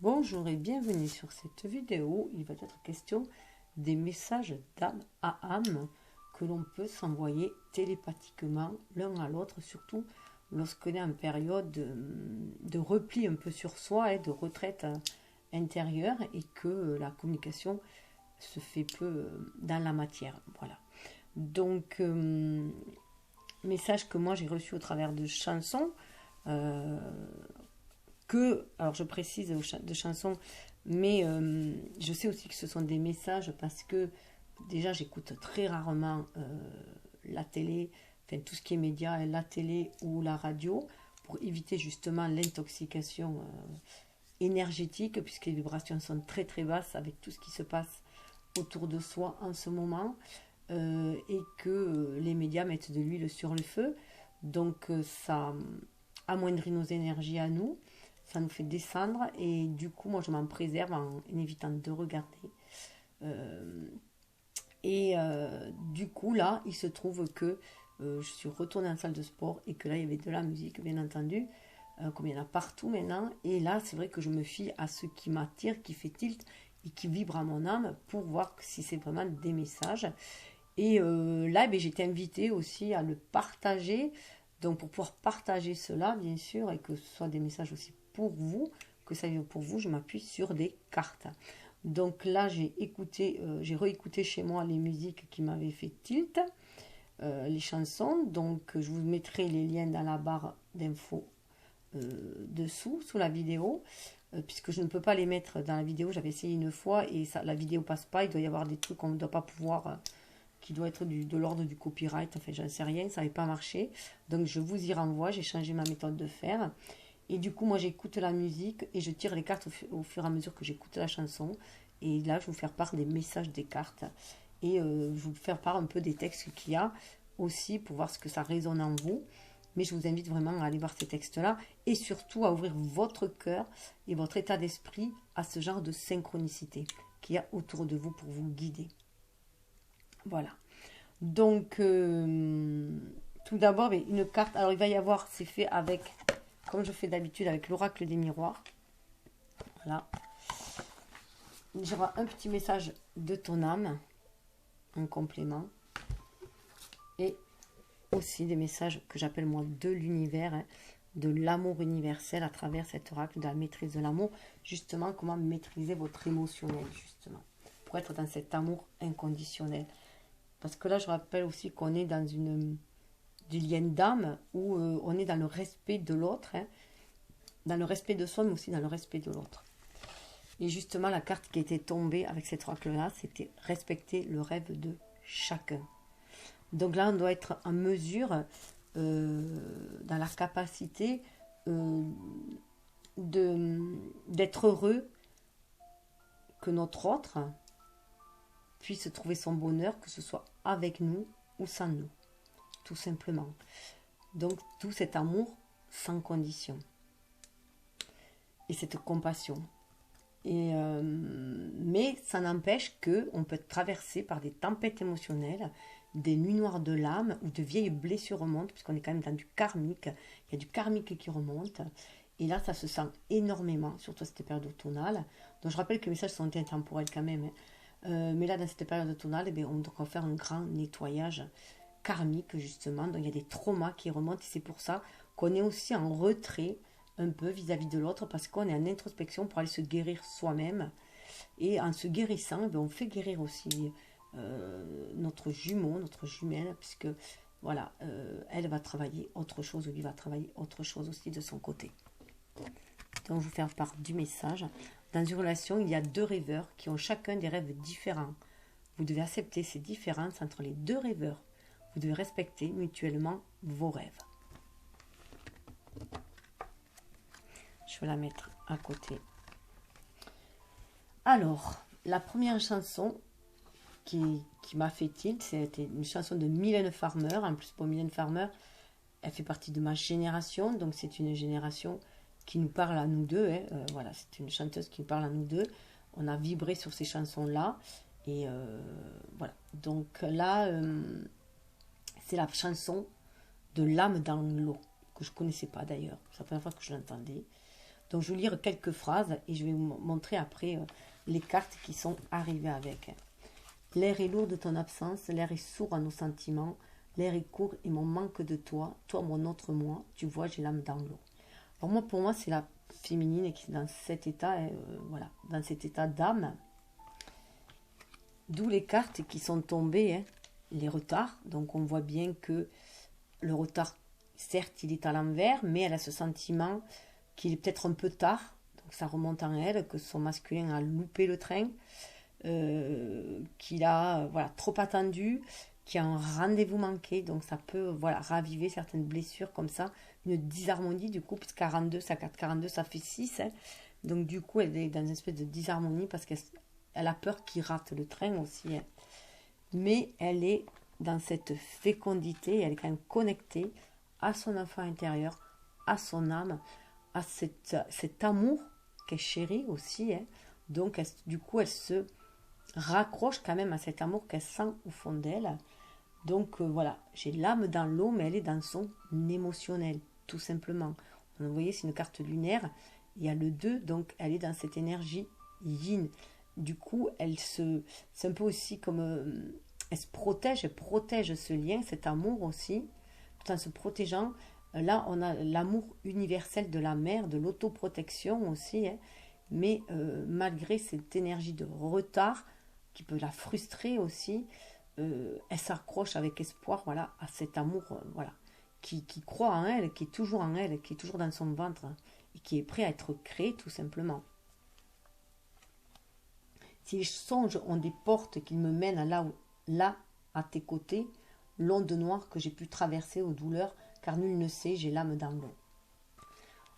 Bonjour et bienvenue sur cette vidéo. Il va être question des messages d'âme à âme que l'on peut s'envoyer télépathiquement l'un à l'autre, surtout lorsqu'on est en période de repli un peu sur soi et de retraite intérieure et que la communication se fait peu dans la matière. Voilà. Donc, message que moi j'ai reçu au travers de chansons. Alors je précise de chansons, mais je sais aussi que ce sont des messages parce que déjà j'écoute très rarement la télé, enfin tout ce qui est médias, la télé ou la radio, pour éviter justement l'intoxication énergétique, puisque les vibrations sont très très basses avec tout ce qui se passe autour de soi en ce moment, et que les médias mettent de l'huile sur le feu, donc ça amoindrit nos énergies à nous. Ça nous fait descendre et du coup moi je m'en préserve en évitant de regarder. Du coup là il se trouve que je suis retournée en salle de sport et que là il y avait de la musique bien entendu, comme il y en a partout maintenant, et là c'est vrai que je me fie à ce qui m'attire, qui fait tilt et qui vibre à mon âme pour voir si c'est vraiment des messages. Et là j'étais invitée aussi à le partager, donc pour pouvoir partager cela bien sûr et que ce soit des messages aussi pour vous, que ça vienne pour vous, je m'appuie sur des cartes. Donc là, j'ai réécouté chez moi les musiques qui m'avaient fait tilt, les chansons. Donc je vous mettrai les liens dans la barre d'infos dessous, sous la vidéo, puisque je ne peux pas les mettre dans la vidéo. J'avais essayé une fois et ça, la vidéo passe pas. Il doit y avoir des trucs qu'on ne doit pas pouvoir, qui doit être de l'ordre du copyright. Enfin, j'en sais rien, ça n'avait pas marché. Donc je vous y renvoie. J'ai changé ma méthode de faire. Et du coup, moi, j'écoute la musique et je tire les cartes au fur et à mesure que j'écoute la chanson. Et là, je vais vous faire part des messages des cartes. Et je vais vous faire part un peu des textes qu'il y a aussi pour voir ce que ça résonne en vous. Mais je vous invite vraiment à aller voir ces textes-là et surtout à ouvrir votre cœur et votre état d'esprit à ce genre de synchronicité qu'il y a autour de vous pour vous guider. Voilà. Donc, tout d'abord, une carte. Alors, il va y avoir, c'est fait avec... comme je fais d'habitude avec l'oracle des miroirs. Voilà. J'aurai un petit message de ton âme en complément. Et aussi des messages que j'appelle moi de l'univers, de l'amour universel à travers cet oracle de la maîtrise de l'amour. Justement, comment maîtriser votre émotionnel, justement. Pour être dans cet amour inconditionnel. Parce que là, je rappelle aussi qu'on est dans du lien d'âme où on est dans le respect de l'autre, dans le respect de soi, mais aussi dans le respect de l'autre. Et justement, la carte qui était tombée avec cet oracle-là, c'était respecter le rêve de chacun. Donc là, on doit être en mesure, dans la capacité d'être heureux que notre autre puisse trouver son bonheur, que ce soit avec nous ou sans nous, tout simplement. Donc, tout cet amour sans condition. Et cette compassion. Mais ça n'empêche qu'on peut être traversé par des tempêtes émotionnelles, des nuits noires de l'âme ou de vieilles blessures remontent, puisqu'on est quand même dans du karmique. Il y a du karmique qui remonte. Et là, ça se sent énormément, surtout à cette période automnale. Donc je rappelle que les messages sont intemporels quand même. Mais là, dans cette période automnale, on doit faire un grand nettoyage karmique, justement. Donc il y a des traumas qui remontent. Et c'est pour ça qu'on est aussi en retrait un peu vis-à-vis de l'autre, parce qu'on est en introspection pour aller se guérir soi-même. Et en se guérissant, on fait guérir aussi notre jumeau, notre jumelle, puisque voilà, elle va travailler autre chose, ou lui va travailler autre chose aussi de son côté. Donc je vous fais part du message. Dans une relation, il y a deux rêveurs qui ont chacun des rêves différents. Vous devez accepter ces différences entre les deux rêveurs. Vous devez respecter mutuellement vos rêves. Je vais la mettre à côté. Alors, la première chanson qui m'a fait tilt, c'était une chanson de Mylène Farmer. En plus, pour Mylène Farmer, elle fait partie de ma génération. Donc, c'est une génération qui nous parle à nous deux. Voilà, c'est une chanteuse qui nous parle à nous deux. On a vibré sur ces chansons-là. Et voilà. Donc là, c'est la chanson de l'âme dans l'eau, que je ne connaissais pas d'ailleurs. C'est la première fois que je l'entendais. Donc je vais vous lire quelques phrases et je vais vous montrer après les cartes qui sont arrivées avec. L'air est lourd de ton absence, l'air est sourd à nos sentiments, l'air est court et mon manque de toi, toi mon autre moi, tu vois j'ai l'âme dans l'eau. Alors moi pour moi c'est la féminine qui est dans cet état, voilà, dans cet état d'âme. D'où les cartes qui sont tombées, hein, les retards. Donc on voit bien que le retard, certes il est à l'envers, mais elle a ce sentiment qu'il est peut-être un peu tard. Donc ça remonte en elle, que son masculin a loupé le train. Qu'il a voilà, trop attendu, qu'il y a un rendez-vous manqué, donc ça peut voilà, raviver certaines blessures comme ça, une disharmonie du coup, parce que 42, sa carte 42, ça fait 6, hein. Donc du coup, elle est dans une espèce de disharmonie parce qu'elle a peur qu'il rate le train aussi, hein. Mais elle est dans cette fécondité, elle est quand même connectée à son enfant intérieur, à son âme, à cet amour qu'elle chérit aussi, hein. Donc du coup, elle se raccroche quand même à cet amour qu'elle sent au fond d'elle. Donc voilà, j'ai l'âme dans l'eau, mais elle est dans son émotionnel, tout simplement. Vous voyez, c'est une carte lunaire, il y a le 2, donc elle est dans cette énergie yin. Du coup, c'est un peu aussi comme, elle se protège, elle protège ce lien, cet amour aussi, tout en se protégeant. Là, on a l'amour universel de la mère, de l'autoprotection aussi, hein. Mais malgré cette énergie de retard, qui peut la frustrer aussi, elle s'accroche avec espoir voilà, à cet amour voilà, qui croit en elle, qui est toujours en elle, qui est toujours dans son ventre, hein, et qui est prêt à être créé tout simplement. Si les songes ont des portes qui me mènent là à tes côtés, l'onde noire que j'ai pu traverser aux douleurs, car nul ne sait, j'ai l'âme dans l'eau.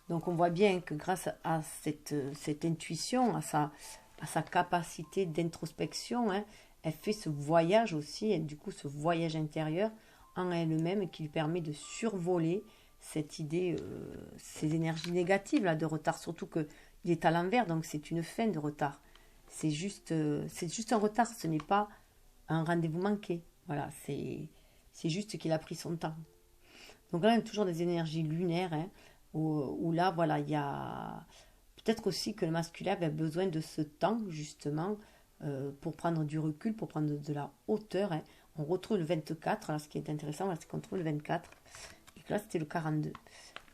Donc on voit bien que grâce à cette intuition, à sa capacité d'introspection, hein, elle fait ce voyage aussi, et du coup ce voyage intérieur en elle-même qui lui permet de survoler cette idée, ces énergies négatives là, de retard, surtout qu'il est à l'envers, donc c'est une fin de retard. C'est juste un retard, ce n'est pas un rendez-vous manqué. Voilà, c'est juste qu'il a pris son temps. Donc là, il y a toujours des énergies lunaires, hein, où là, voilà, il y a peut-être aussi que le masculin avait besoin de ce temps, justement, pour prendre du recul, pour prendre de la hauteur, hein. On retrouve le 24, là, ce qui est intéressant, c'est qu'on trouve le 24, et que là, c'était le 42.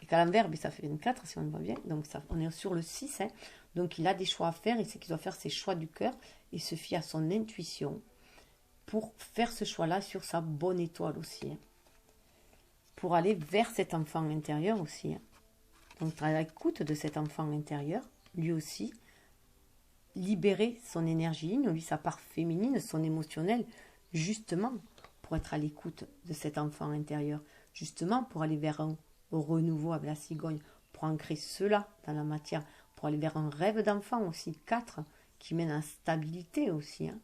Et qu'à l'envers, ça fait 24, si on le voit bien, donc ça, on est sur le 6, hein. Donc il a des choix à faire, il sait qu'il doit faire ses choix du cœur, et se fie à son intuition pour faire ce choix-là sur sa bonne étoile aussi, hein, pour aller vers cet enfant intérieur aussi, hein. Donc à l'écoute de cet enfant intérieur, lui aussi, libérer son énergie, lui sa part féminine, son émotionnel, justement pour être à l'écoute de cet enfant intérieur, justement pour aller vers un renouveau avec la cigogne, pour ancrer cela dans la matière, pour aller vers un rêve d'enfant aussi, 4, qui mène à stabilité aussi, hein,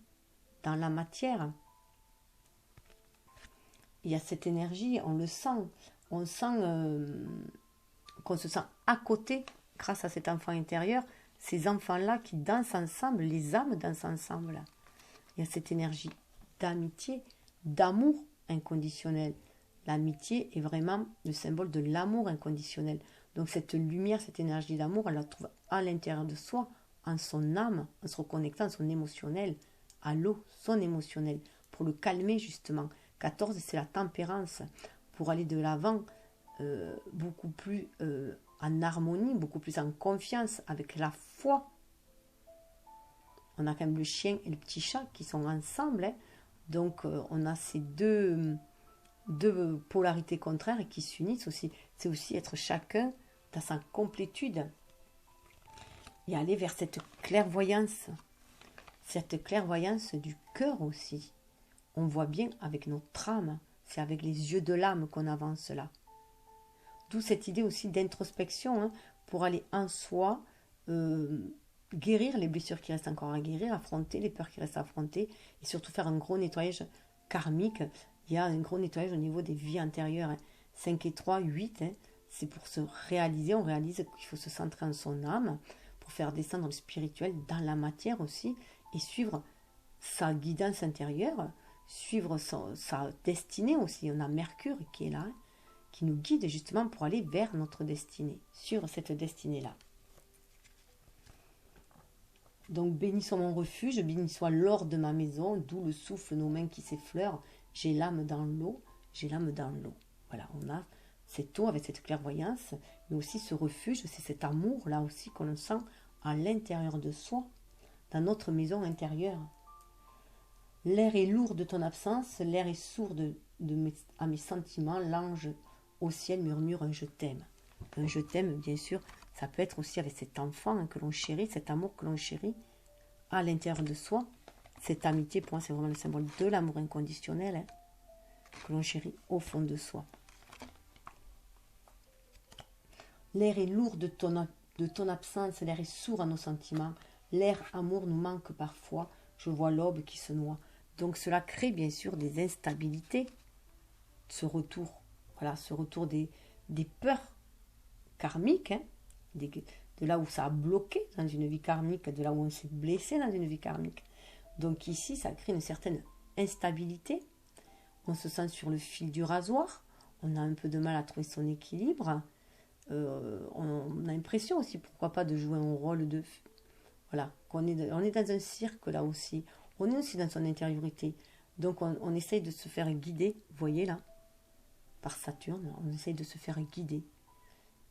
dans la matière. Il y a cette énergie, on le sent, on sent qu'on se sent à côté grâce à cet enfant intérieur, ces enfants-là qui dansent ensemble, les âmes dansent ensemble. Il y a cette énergie d'amitié, d'amour inconditionnel. L'amitié est vraiment le symbole de l'amour inconditionnel. Donc cette lumière, cette énergie d'amour, elle la trouve à l'intérieur de soi, en son âme, en se reconnectant à son émotionnel, à l'eau, son émotionnel, pour le calmer justement. 14, c'est la tempérance, pour aller de l'avant, beaucoup plus en harmonie, beaucoup plus en confiance, avec la foi. On a quand même le chien et le petit chat qui sont ensemble, hein. Donc on a ces deux polarités contraires qui s'unissent aussi. C'est aussi être chacun dans sa complétude et aller vers cette clairvoyance du cœur aussi. On voit bien avec notre âme, c'est avec les yeux de l'âme qu'on avance là. D'où cette idée aussi d'introspection, hein, pour aller en soi, guérir les blessures qui restent encore à guérir, affronter les peurs qui restent à affronter, et surtout faire un gros nettoyage karmique. Il y a un gros nettoyage au niveau des vies antérieures, hein. 5 et 3, 8, hein, c'est pour se réaliser, on réalise qu'il faut se centrer en son âme, pour faire descendre le spirituel dans la matière aussi, et suivre sa guidance intérieure, suivre sa destinée aussi. On a Mercure qui est là, hein, qui nous guide justement pour aller vers notre destinée, sur cette destinée-là. Donc, béni soit mon refuge, béni soit l'or de ma maison, d'où le souffle nos mains qui s'effleurent. J'ai l'âme dans l'eau, j'ai l'âme dans l'eau. Voilà, on a cette eau avec cette clairvoyance, mais aussi ce refuge, c'est cet amour là aussi qu'on sent à l'intérieur de soi, dans notre maison intérieure. L'air est lourd de ton absence, l'air est sourd à mes sentiments, l'ange au ciel murmure un je t'aime. Un je t'aime, bien sûr, ça peut être aussi avec cet enfant que l'on chérit, cet amour que l'on chérit à l'intérieur de soi. Cette amitié, pour moi, c'est vraiment le symbole de l'amour inconditionnel, hein, que l'on chérit au fond de soi. L'air est lourd de ton absence, l'air est sourd à nos sentiments. L'air amour nous manque parfois, je vois l'aube qui se noie. Donc cela crée bien sûr des instabilités, ce retour, voilà, ce retour des peurs karmiques, hein, de là où ça a bloqué dans une vie karmique, de là où on s'est blessé dans une vie karmique. Donc ici, ça crée une certaine instabilité. On se sent sur le fil du rasoir, on a un peu de mal à trouver son équilibre. On a l'impression aussi, pourquoi pas, de jouer un rôle de... Voilà, on est dans un cirque là aussi. On est aussi dans son intériorité. Donc on essaye de se faire guider, vous voyez là, par Saturne, on essaye de se faire guider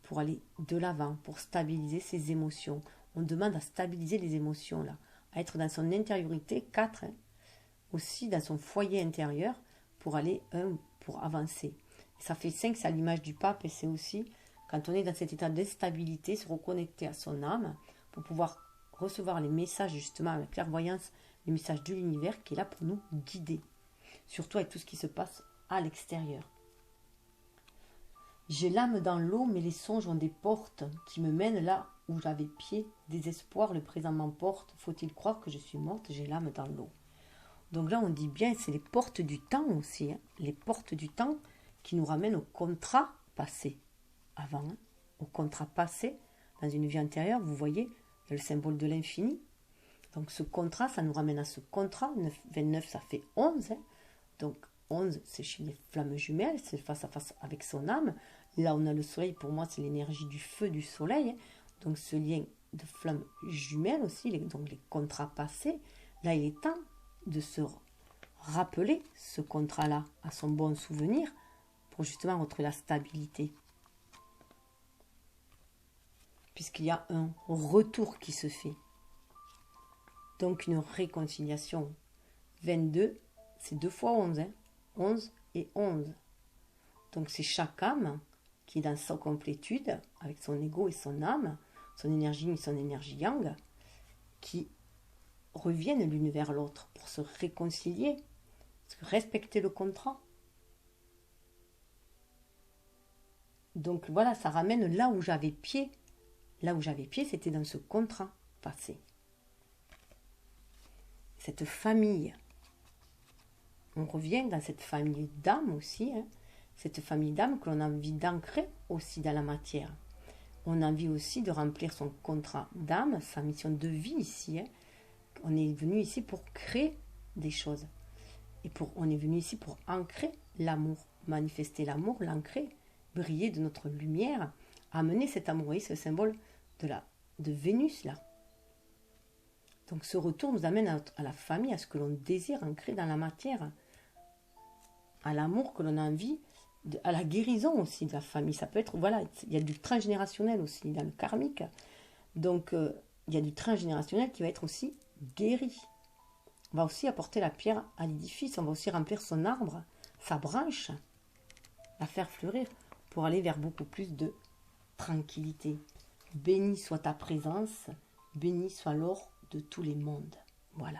pour aller de l'avant, pour stabiliser ses émotions. On demande à stabiliser les émotions là, à être dans son intériorité, 4, hein, aussi dans son foyer intérieur, pour aller, pour avancer. Et ça fait 5, c'est à l'image du pape, et c'est aussi, quand on est dans cet état d'instabilité, se reconnecter à son âme, pour pouvoir recevoir les messages, justement, avec clairvoyance, les messages de l'univers, qui est là pour nous guider. Surtout avec tout ce qui se passe à l'extérieur. J'ai l'âme dans l'eau, mais les songes ont des portes qui me mènent là où j'avais pied. Désespoir, le présent m'emporte. Faut-il croire que je suis morte? J'ai l'âme dans l'eau. Donc là, on dit bien, c'est les portes du temps aussi. Hein, les portes du temps qui nous ramènent au contrat passé. Avant, hein, au contrat passé, dans une vie antérieure, vous voyez, il y a le symbole de l'infini. Donc ce contrat, ça nous ramène à ce contrat. 29, ça fait 11. Hein. Donc 11, c'est chez les flammes jumelles, c'est face à face avec son âme. Là, on a le soleil, pour moi, c'est l'énergie du feu du soleil. Hein. Donc ce lien de flammes jumelles aussi, donc les contrats passés. Là, il est temps de se rappeler ce contrat-là à son bon souvenir pour justement retrouver la stabilité. Puisqu'il y a un retour qui se fait. Donc une réconciliation. 22, c'est 2 fois 11. Hein. 11 et 11. Donc c'est chaque âme qui est dans sa complétude, avec son ego et son âme, son énergie yin et son énergie yang, qui reviennent l'une vers l'autre pour se réconcilier, respecter le contrat. Donc voilà, ça ramène là où j'avais pied. Là où j'avais pied, c'était dans ce contrat passé. Cette famille. On revient dans cette famille d'âmes aussi, hein, cette famille d'âmes que l'on a envie d'ancrer aussi dans la matière. On a envie aussi de remplir son contrat d'âme, sa mission de vie ici. Hein. On est venu ici pour créer des choses. Et on est venu ici pour ancrer l'amour, manifester l'amour, l'ancrer, briller de notre lumière, amener cet amour. Vous voyez, ce symbole de Vénus là. Donc ce retour nous amène à la famille, à ce que l'on désire ancrer dans la matière, à l'amour que l'on a envie, à la guérison aussi de la famille. Ça peut être, voilà, il y a du transgénérationnel aussi dans le karmique. Donc il y a du transgénérationnel qui va être aussi guéri. On va aussi apporter la pierre à l'édifice, on va aussi remplir son arbre, sa branche, la faire fleurir pour aller vers beaucoup plus de tranquillité. Béni soit ta présence, béni soit l'or de tous les mondes. Voilà.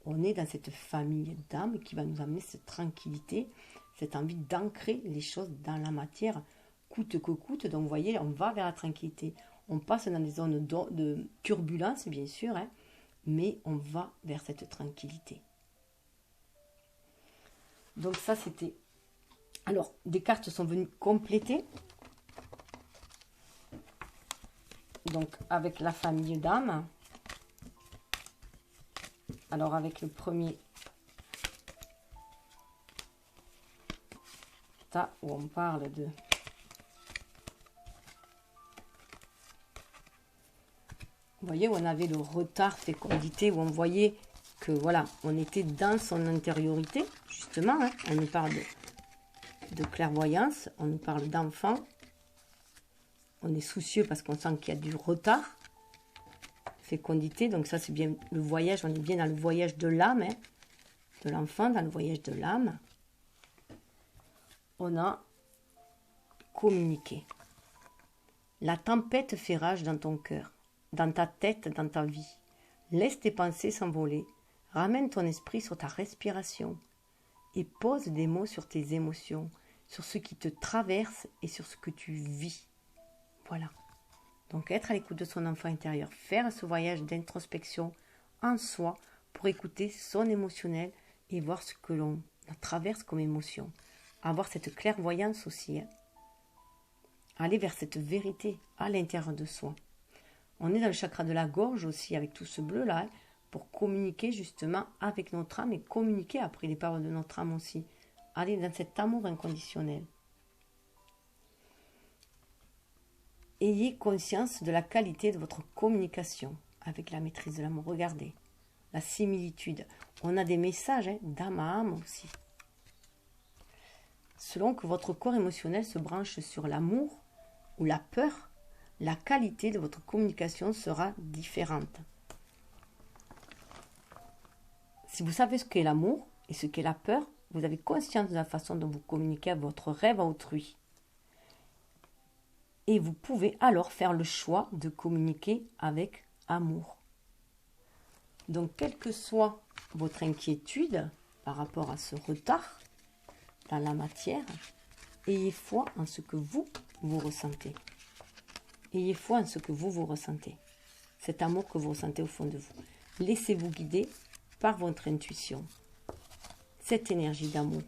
On est dans cette famille d'âmes qui va nous amener cette tranquillité, cette envie d'ancrer les choses dans la matière, coûte que coûte. Donc vous voyez, on va vers la tranquillité. On passe dans des zones de turbulence, bien sûr, hein, mais on va vers cette tranquillité. Donc ça, c'était... Alors, des cartes sont venues compléter. Donc, avec la famille d'âmes. Alors, avec le premier... Ça, où on parle de... Vous voyez, où on avait le retard fécondité, où on voyait que voilà, on était dans son intériorité, justement. Hein, on nous parle de clairvoyance, on nous parle d'enfant. On est soucieux parce qu'on sent qu'il y a du retard. Fécondité, donc ça c'est bien le voyage, on est bien dans le voyage de l'âme, hein, de l'enfant, dans le voyage de l'âme. On a communiqué. La tempête fait rage dans ton cœur, dans ta tête, dans ta vie. Laisse tes pensées s'envoler, ramène ton esprit sur ta respiration et pose des mots sur tes émotions, sur ce qui te traverse et sur ce que tu vis. Voilà. Donc être à l'écoute de son enfant intérieur, faire ce voyage d'introspection en soi pour écouter son émotionnel et voir ce que l'on traverse comme émotion. Avoir cette clairvoyance aussi. Hein. Aller vers cette vérité à l'intérieur de soi. On est dans le chakra de la gorge aussi avec tout ce bleu là hein, pour communiquer justement avec notre âme et communiquer après les paroles de notre âme aussi. Aller dans cet amour inconditionnel. Ayez conscience de la qualité de votre communication avec la maîtrise de l'amour. Regardez, la similitude. On a des messages hein, d'âme à âme aussi. Selon que votre corps émotionnel se branche sur l'amour ou la peur, la qualité de votre communication sera différente. Si vous savez ce qu'est l'amour et ce qu'est la peur, vous avez conscience de la façon dont vous communiquez à votre rêve à autrui. Et vous pouvez alors faire le choix de communiquer avec amour. Donc, quelle que soit votre inquiétude par rapport à ce retard dans la matière, ayez foi en ce que vous ressentez. Ayez foi en ce que vous ressentez. Cet amour que vous ressentez au fond de vous. Laissez-vous guider par votre intuition. Cette énergie d'amour.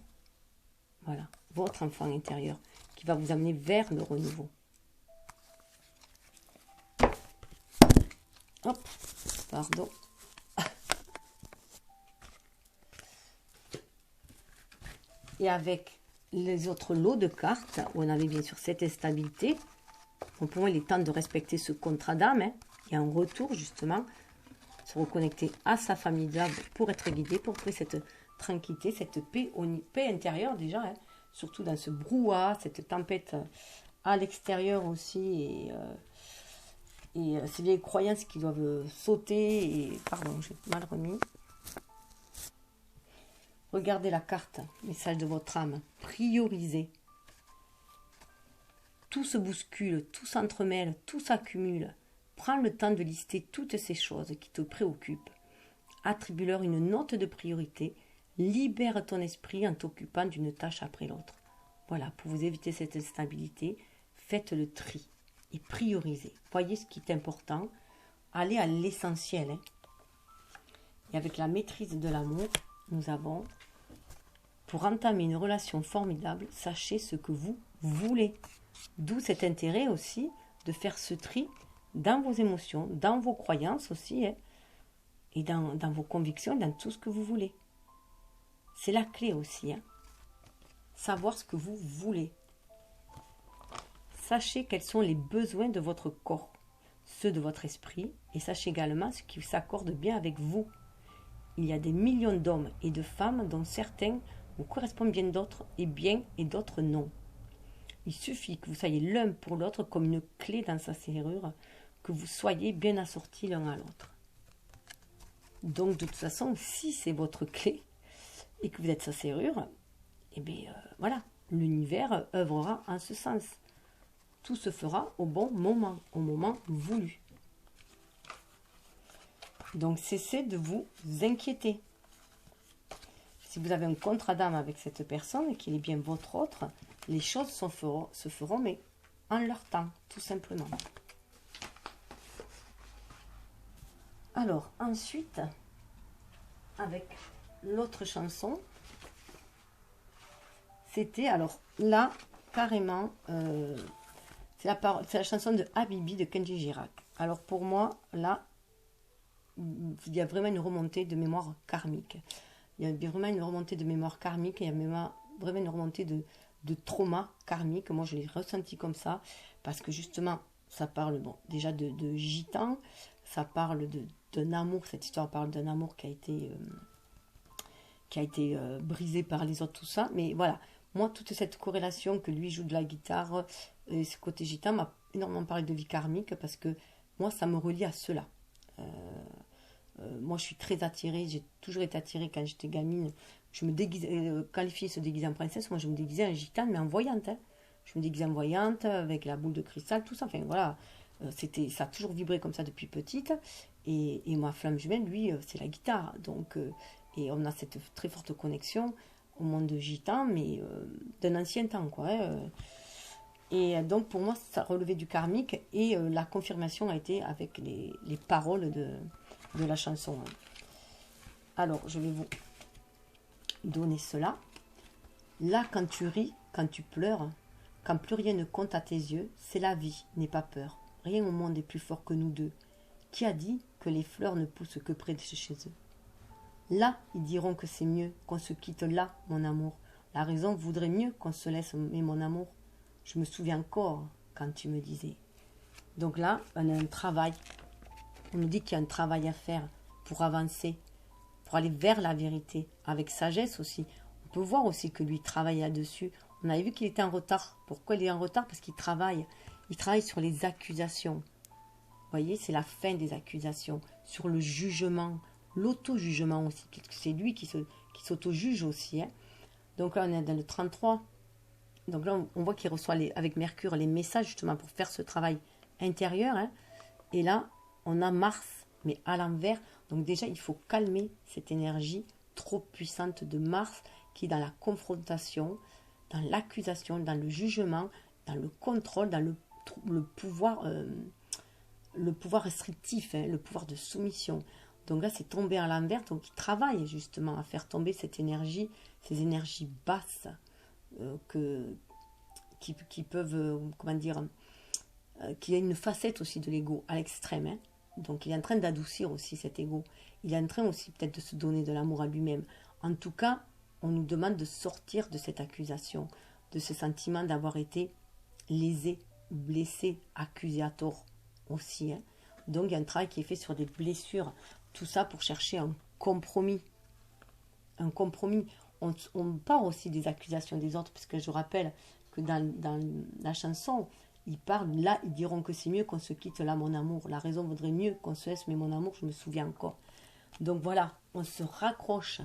Voilà, votre enfant intérieur qui va vous amener vers le renouveau. Hop, pardon. Et avec les autres lots de cartes, où on avait bien sûr cette instabilité, bon, pour moi, il est temps de respecter ce contrat d'âme, hein, et en retour, justement, se reconnecter à sa famille d'âme pour être guidé, pour trouver cette tranquillité, cette paix intérieure déjà, hein, surtout dans ce brouhaha, cette tempête à l'extérieur aussi, et ces vieilles croyances qui doivent sauter, et pardon, j'ai mal remis. Regardez la carte, message de votre âme, priorisez. Tout se bouscule, tout s'entremêle, tout s'accumule. Prends le temps de lister toutes ces choses qui te préoccupent. Attribue-leur une note de priorité. Libère ton esprit en t'occupant d'une tâche après l'autre. Voilà, pour vous éviter cette instabilité, faites le tri et priorisez. Voyez ce qui est important. Allez à l'essentiel. Hein. Et avec la maîtrise de l'amour, nous avons, pour entamer une relation formidable, sachez ce que vous voulez. D'où cet intérêt aussi de faire ce tri dans vos émotions, dans vos croyances aussi, hein, et dans vos convictions, dans tout ce que vous voulez. C'est la clé aussi. Hein. Savoir ce que vous voulez. Sachez quels sont les besoins de votre corps, ceux de votre esprit, et sachez également ce qui s'accorde bien avec vous. Il y a des millions d'hommes et de femmes dont certains vous correspondent bien d'autres et d'autres non. Il suffit que vous soyez l'un pour l'autre comme une clé dans sa serrure, que vous soyez bien assortis l'un à l'autre. Donc de toute façon, si c'est votre clé et que vous êtes sa serrure, eh bien voilà, l'univers œuvrera en ce sens. Tout se fera au bon moment, au moment voulu. Donc cessez de vous inquiéter. Si vous avez un contrat d'âme avec cette personne et qu'il est bien votre autre, les choses se feront, mais en leur temps, tout simplement. Alors, ensuite, avec l'autre chanson, c'était, alors là, carrément, c'est la chanson de Habibi de Kenji Girac. Alors pour moi, là, il y a vraiment une remontée de mémoire karmique. Il y a vraiment une remontée de mémoire karmique, il y a vraiment une remontée de trauma karmique. Moi, je l'ai ressenti comme ça, parce que justement, ça parle bon, déjà de gitan, ça parle d'un amour, cette histoire parle d'un amour qui a été brisé par les autres, tout ça. Mais voilà, moi, toute cette corrélation que lui joue de la guitare, ce côté gitan m'a énormément parlé de vie karmique parce que moi, ça me relie à cela. Moi, je suis très attirée, j'ai toujours été attirée quand j'étais gamine. Je me déguisais, quand les filles se déguisaient en princesse, moi, je me déguisais en gitane, mais en voyante. Hein. Je me déguisais en voyante avec la boule de cristal, tout ça. Enfin, voilà, ça a toujours vibré comme ça depuis petite. Et ma flamme jumelle, lui, c'est la guitare. Donc, et on a cette très forte connexion au monde gitan, mais d'un ancien temps, quoi. Hein. Et donc, pour moi, ça relevait du karmique. Et la confirmation a été avec les paroles de la chanson. Alors, je vais vous donner cela. Là, quand tu ris, quand tu pleures, quand plus rien ne compte à tes yeux, c'est la vie, n'aie pas peur. Rien au monde est plus fort que nous deux. Qui a dit que les fleurs ne poussent que près de chez eux? Là, ils diront que c'est mieux qu'on se quitte là, mon amour. La raison voudrait mieux qu'on se laisse, mais mon amour, je me souviens encore quand tu me disais. Donc là, on a un travail. On nous dit qu'il y a un travail à faire pour avancer, pour aller vers la vérité, avec sagesse aussi. On peut voir aussi que lui travaille là-dessus. On avait vu qu'il était en retard. Pourquoi il est en retard? Parce qu'il travaille. Il travaille sur les accusations. Vous voyez, c'est la fin des accusations. Sur le jugement, l'auto-jugement aussi. C'est lui qui s'auto-juge aussi. Hein. Donc là, on est dans le 33. Donc là, on voit qu'il reçoit avec Mercure les messages justement pour faire ce travail intérieur. Hein. Et là, on a Mars, mais à l'envers. Donc déjà, il faut calmer cette énergie trop puissante de Mars qui est dans la confrontation, dans l'accusation, dans le jugement, dans le contrôle, dans le pouvoir restrictif, hein, le pouvoir de soumission. Donc là, c'est tombé à l'envers. Donc il travaille justement à faire tomber cette énergie, ces énergies basses qui peuvent, comment dire, qu'il y a une facette aussi de l'ego à l'extrême. Hein. Donc il est en train d'adoucir aussi cet ego. Il est en train aussi peut-être de se donner de l'amour à lui-même. En tout cas, on nous demande de sortir de cette accusation, de ce sentiment d'avoir été lésé, blessé, accusé à tort aussi. Hein. Donc il y a un travail qui est fait sur des blessures. Tout ça pour chercher un compromis. Un compromis. On part aussi des accusations des autres, parce que je rappelle que dans la chanson, ils parlent, là, ils diront que c'est mieux qu'on se quitte là, mon amour. La raison vaudrait mieux qu'on se laisse, mais mon amour, je me souviens encore. Donc voilà, on se raccroche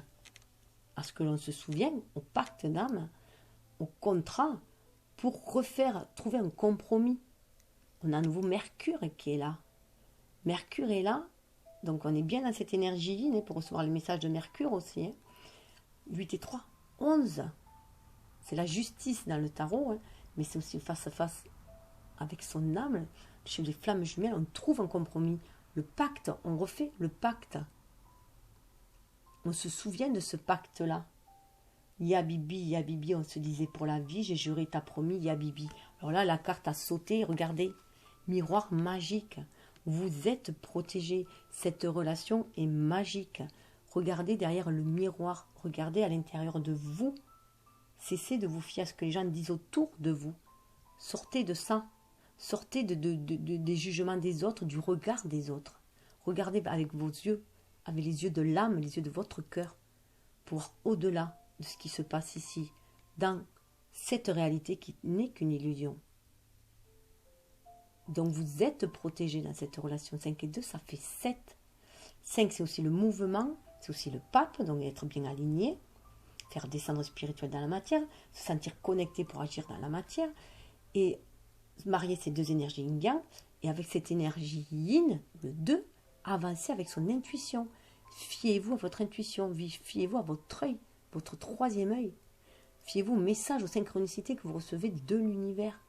à ce que l'on se souvient, au pacte d'âme, au contrat, pour trouver un compromis. On a à nouveau Mercure qui est là. Mercure est là, donc on est bien dans cette énergie yin pour recevoir les messages de Mercure aussi. Hein. 8 et 3, 11. C'est la justice dans le tarot, hein, mais c'est aussi face à face avec son âme. Chez les flammes jumelles, on trouve un compromis. Le pacte, on refait le pacte. On se souvient de ce pacte-là. Ya Bibi, on se disait pour la vie, j'ai juré, t'as promis, Ya Bibi. Alors là, la carte a sauté, regardez, miroir magique. Vous êtes protégés. Cette relation est magique. Regardez derrière le miroir, regardez à l'intérieur de vous. Cessez de vous fier à ce que les gens disent autour de vous. Sortez de ça. Sortez des jugements des autres, du regard des autres. Regardez avec vos yeux, avec les yeux de l'âme, les yeux de votre cœur, pour voir au-delà de ce qui se passe ici, dans cette réalité qui n'est qu'une illusion. Donc vous êtes protégés dans cette relation. 5 et 2, ça fait 7. 5, c'est aussi le mouvement, c'est aussi le pape, donc être bien aligné, faire descendre spirituel dans la matière, se sentir connecté pour agir dans la matière, et marier ces deux énergies yin-yang, et avec cette énergie yin, le 2, avancer avec son intuition. Fiez-vous à votre intuition, fiez-vous à votre œil, votre troisième œil. Fiez-vous au message, aux synchronicités que vous recevez de l'univers.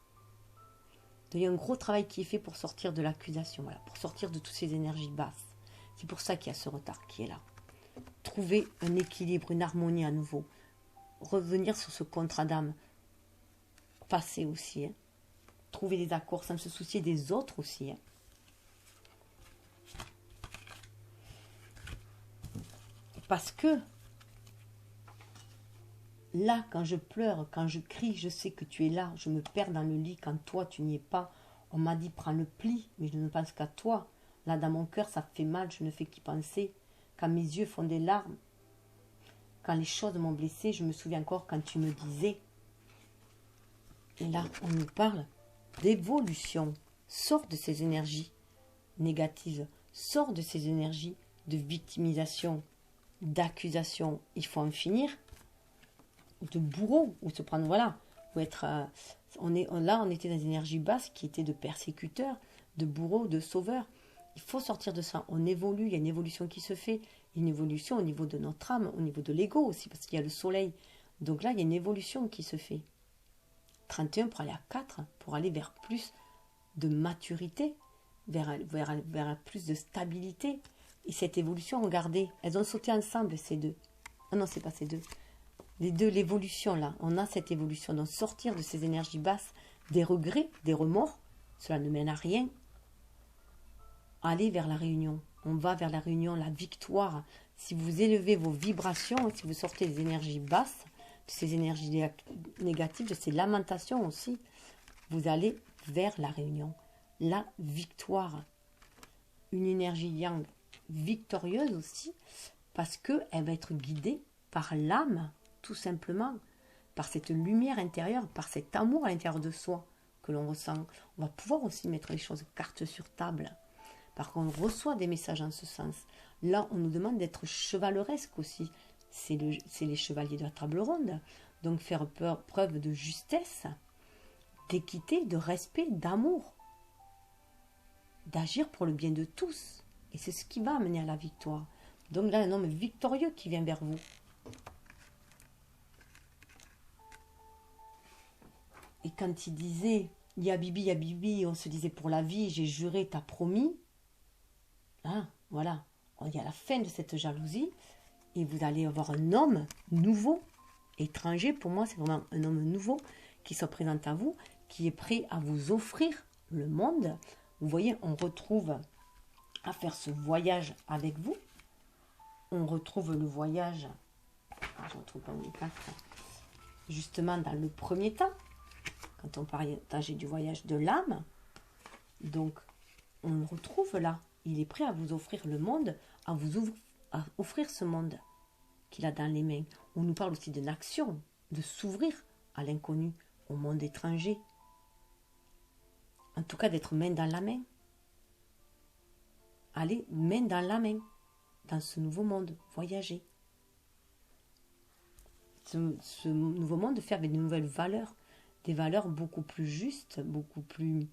Il y a un gros travail qui est fait pour sortir de l'accusation, voilà, pour sortir de toutes ces énergies basses. C'est pour ça qu'il y a ce retard qui est là. Trouver un équilibre, une harmonie à nouveau. Revenir sur ce contrat d'âme. Passer aussi. Hein. Trouver des accords sans se soucier des autres aussi. Hein. Parce que là, quand je pleure, quand je crie, je sais que tu es là. Je me perds dans le lit quand toi, tu n'y es pas. On m'a dit, prends le pli, mais je ne pense qu'à toi. Là, dans mon cœur, ça fait mal, je ne fais qu'y penser. Quand mes yeux font des larmes, quand les choses m'ont blessé, je me souviens encore quand tu me disais. Et là, on nous parle d'évolution. Sors de ces énergies négatives. Sors de ces énergies de victimisation, d'accusation. Il faut en finir. De bourreau, ou se prendre, voilà. Ou être... on était dans des énergies basses qui étaient de persécuteurs, de bourreaux, de sauveurs. Il faut sortir de ça. On évolue, il y a une évolution qui se fait. Une évolution au niveau de notre âme, au niveau de l'ego aussi, parce qu'il y a le soleil. Donc là, il y a une évolution qui se fait. 31 pour aller à 4, pour aller vers plus de maturité, vers plus de stabilité. Et cette évolution, regardez, elles ont sauté ensemble, ces deux. Ah non, c'est pas ces deux. Les deux, l'évolution là, on a cette évolution. Donc sortir de ces énergies basses, des regrets, des remords, cela ne mène à rien. Aller vers la réunion. On va vers la réunion, la victoire. Si vous élevez vos vibrations, si vous sortez des énergies basses, de ces énergies négatives, de ces lamentations aussi, vous allez vers la réunion. La victoire. Une énergie yang victorieuse aussi, parce qu'elle va être guidée par l'âme, tout simplement, par cette lumière intérieure, par cet amour à l'intérieur de soi que l'on ressent. On va pouvoir aussi mettre les choses carte sur table. Par contre, on reçoit des messages en ce sens. Là, on nous demande d'être chevaleresque aussi. C'est les chevaliers de la table ronde. Donc, faire preuve de justesse, d'équité, de respect, d'amour. D'agir pour le bien de tous. Et c'est ce qui va amener à la victoire. Donc là, un homme victorieux qui vient vers vous. Et quand il disait, ya Bibi, on se disait pour la vie, j'ai juré, t'as promis. Hein, voilà, il y a la fin de cette jalousie et vous allez avoir un homme nouveau, étranger. Pour moi, c'est vraiment un homme nouveau qui se présente à vous, qui est prêt à vous offrir le monde. Vous voyez, on retrouve à faire ce voyage avec vous. On retrouve le voyage, je retrouve pas mes cartes, justement dans le premier temps, quand on partageait du voyage de l'âme. Donc, on le retrouve là. Il est prêt à vous offrir le monde, à offrir ce monde qu'il a dans les mains. On nous parle aussi d'une action, de s'ouvrir à l'inconnu, au monde étranger. En tout cas, d'être main dans la main. Aller main dans la main, dans ce nouveau monde, voyager. Ce nouveau monde, faire des nouvelles valeurs, des valeurs beaucoup plus justes, beaucoup plus...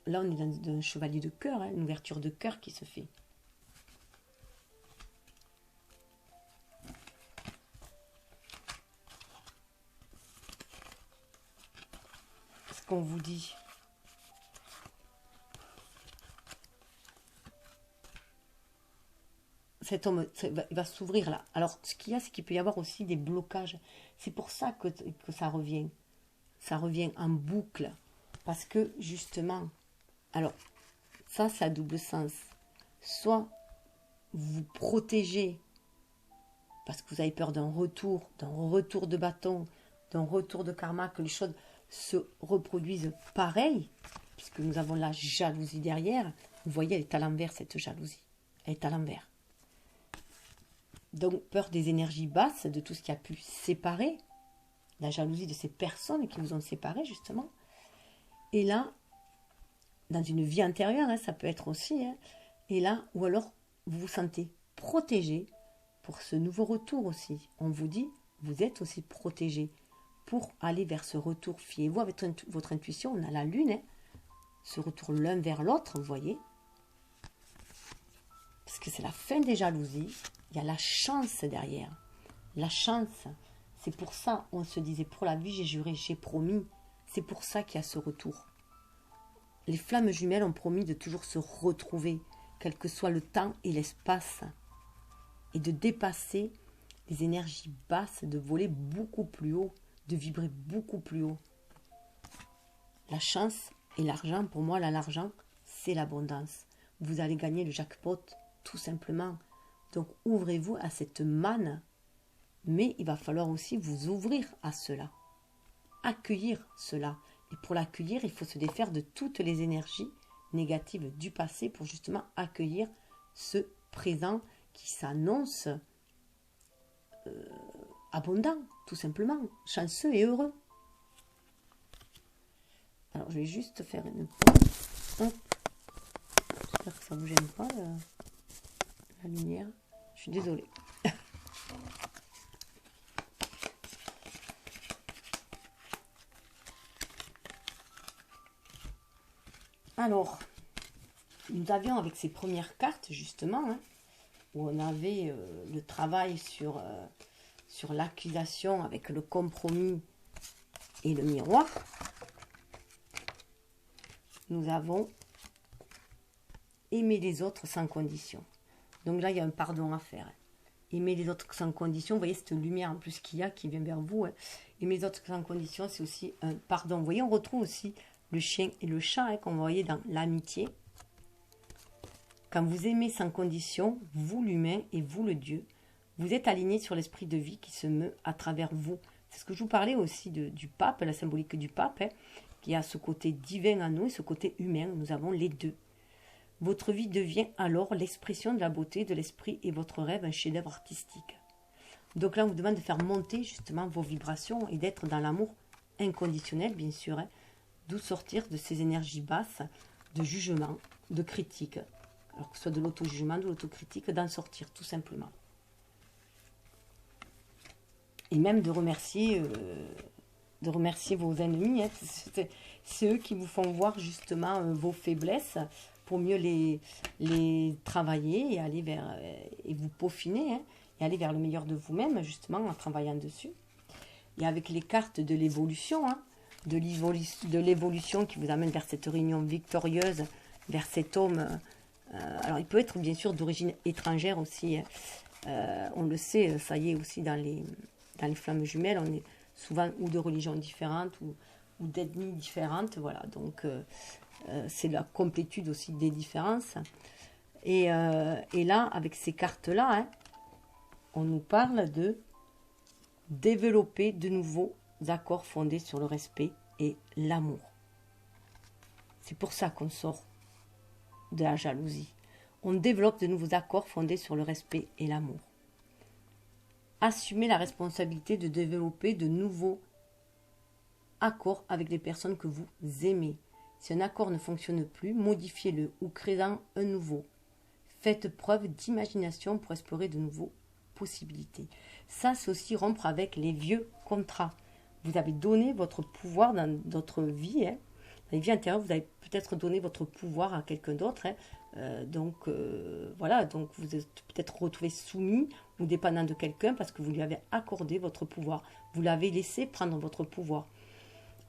Là, on est dans un chevalier de cœur, une ouverture de cœur qui se fait. Ce qu'on vous dit. Cet homme il va s'ouvrir là. Alors, ce qu'il y a, c'est qu'il peut y avoir aussi des blocages. C'est pour ça que ça revient. Ça revient en boucle. Parce que, justement, alors, ça, c'est à double sens. Soit vous protégez parce que vous avez peur d'un retour de bâton, d'un retour de karma, que les choses se reproduisent pareil, puisque nous avons la jalousie derrière. Vous voyez, elle est à l'envers, cette jalousie. Elle est à l'envers. Donc, peur des énergies basses, de tout ce qui a pu séparer, la jalousie de ces personnes qui vous ont séparés, justement. Et là, dans une vie antérieure, ça peut être aussi, et là, ou alors, vous vous sentez protégé pour ce nouveau retour aussi. On vous dit, vous êtes aussi protégé pour aller vers ce retour. Fiez-vous avec votre intuition, on a la lune, ce retour l'un vers l'autre, vous voyez. Parce que c'est la fin des jalousies, il y a la chance derrière. La chance, c'est pour ça, on se disait, pour la vie, j'ai juré, j'ai promis. C'est pour ça qu'il y a ce retour. Les flammes jumelles ont promis de toujours se retrouver, quel que soit le temps et l'espace, et de dépasser les énergies basses, de voler beaucoup plus haut, de vibrer beaucoup plus haut. La chance et l'argent, pour moi, l'argent, c'est l'abondance. Vous allez gagner le jackpot, tout simplement. Donc, ouvrez-vous à cette manne, mais il va falloir aussi vous ouvrir à cela, accueillir cela. Et pour l'accueillir, il faut se défaire de toutes les énergies négatives du passé pour justement accueillir ce présent qui s'annonce abondant, tout simplement, chanceux et heureux. Alors, je vais juste faire une pause. Hop. J'espère que ça ne vous gêne pas, la lumière. Je suis désolée. Alors, nous avions avec ces premières cartes, justement, hein, où on avait le travail sur l'accusation avec le compromis et le miroir. Nous avons aimé les autres sans condition. Donc là, il y a un pardon à faire. Aimer les autres sans condition, vous voyez cette lumière en plus qu'il y a qui vient vers vous. Hein. Aimer les autres sans condition, c'est aussi un pardon. Vous voyez, on retrouve aussi le chien et le chat hein, qu'on voyait dans l'amitié. Quand vous aimez sans condition, vous l'humain et vous le Dieu, vous êtes aligné sur l'esprit de vie qui se meut à travers vous. C'est ce que je vous parlais aussi du pape, la symbolique du pape, hein, qui a ce côté divin en nous et ce côté humain. Nous avons les deux. Votre vie devient alors l'expression de la beauté de l'esprit et votre rêve un chef-d'œuvre artistique. Donc là, on vous demande de faire monter justement vos vibrations et d'être dans l'amour inconditionnel, bien sûr, hein, d'où sortir de ces énergies basses, de jugement, de critique, alors que ce soit de l'auto-jugement, de l'autocritique, d'en sortir tout simplement. Et même de remercier vos ennemis, hein. C'est eux qui vous font voir justement vos faiblesses pour mieux les travailler et aller vers et vous peaufiner hein, et aller vers le meilleur de vous-même justement en travaillant dessus. Et avec les cartes de l'évolution, hein, de l'évolution qui vous amène vers cette réunion victorieuse, vers cet homme. Alors il peut être bien sûr d'origine étrangère aussi. On le sait, ça y est aussi dans les flammes jumelles, on est souvent ou de religions différentes ou d'ethnies différentes. Voilà, donc c'est la complétude aussi des différences. Et là, avec ces cartes-là, hein, on nous parle de développer de nouveaux accords fondés sur le respect et l'amour. C'est pour ça qu'on sort de la jalousie. On développe de nouveaux accords fondés sur le respect et l'amour. Assumez la responsabilité de développer de nouveaux accords avec les personnes que vous aimez. Si un accord ne fonctionne plus, modifiez-le ou créez-en un nouveau. Faites preuve d'imagination pour explorer de nouvelles possibilités. Ça, c'est aussi rompre avec les vieux contrats. Vous avez donné votre pouvoir dans votre vie. Hein. Dans les vies intérieures, vous avez peut-être donné votre pouvoir à quelqu'un d'autre. Hein. Voilà, donc vous êtes peut-être retrouvé soumis ou dépendant de quelqu'un parce que vous lui avez accordé votre pouvoir. Vous l'avez laissé prendre votre pouvoir.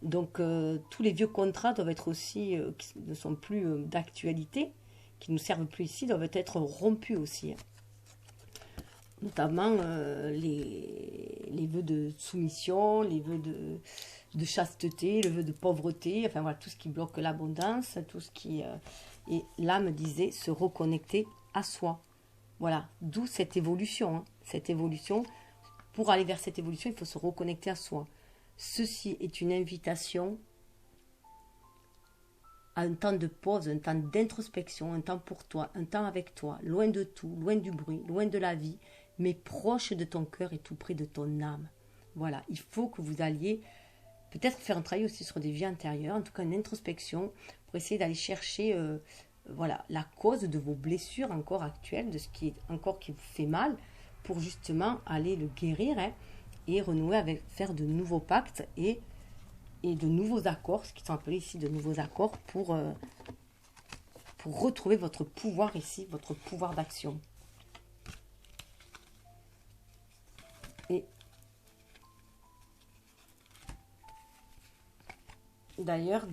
Donc tous les vieux contrats doivent être aussi, qui ne sont plus d'actualité, qui ne nous servent plus ici, doivent être rompus aussi. Hein. Notamment les vœux de soumission, les vœux de chasteté, le vœu de pauvreté, enfin voilà, tout ce qui bloque l'abondance, tout ce qui... et là, me disait, se reconnecter à soi. Voilà, d'où cette évolution. Hein. Cette évolution, pour aller vers cette évolution, il faut se reconnecter à soi. Ceci est une invitation à un temps de pause, un temps d'introspection, un temps pour toi, un temps avec toi, loin de tout, loin du bruit, loin de la vie, mais proche de ton cœur et tout près de ton âme. Voilà, il faut que vous alliez peut-être faire un travail aussi sur des vies intérieures, en tout cas une introspection, pour essayer d'aller chercher voilà, la cause de vos blessures encore actuelles, de ce qui est encore qui vous fait mal, pour justement aller le guérir hein, et renouer avec, faire de nouveaux pactes et de nouveaux accords, ce qui sont appelés ici de nouveaux accords, pour retrouver votre pouvoir ici, votre pouvoir d'action. Et d'ailleurs,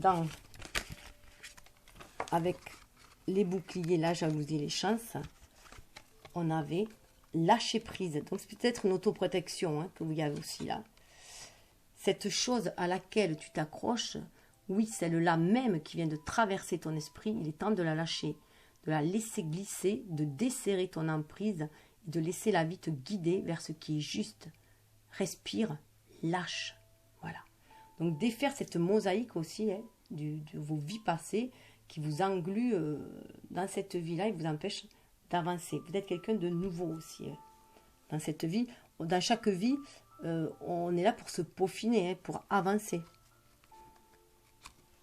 avec les boucliers, la jalousie, les chances, on avait lâcher prise. Donc c'est peut-être une autoprotection hein, que vous avez aussi là. Cette chose à laquelle tu t'accroches, oui, celle-là même qui vient de traverser ton esprit, il est temps de la lâcher, de la laisser glisser, de desserrer ton emprise, et de laisser la vie te guider vers ce qui est juste. Respire, lâche. Voilà. Donc défaire cette mosaïque aussi hein, de vos vies passées qui vous englue dans cette vie-là et vous empêche d'avancer. Vous êtes quelqu'un de nouveau aussi. Hein. Dans cette vie, dans chaque vie, on est là pour se peaufiner, hein, pour avancer.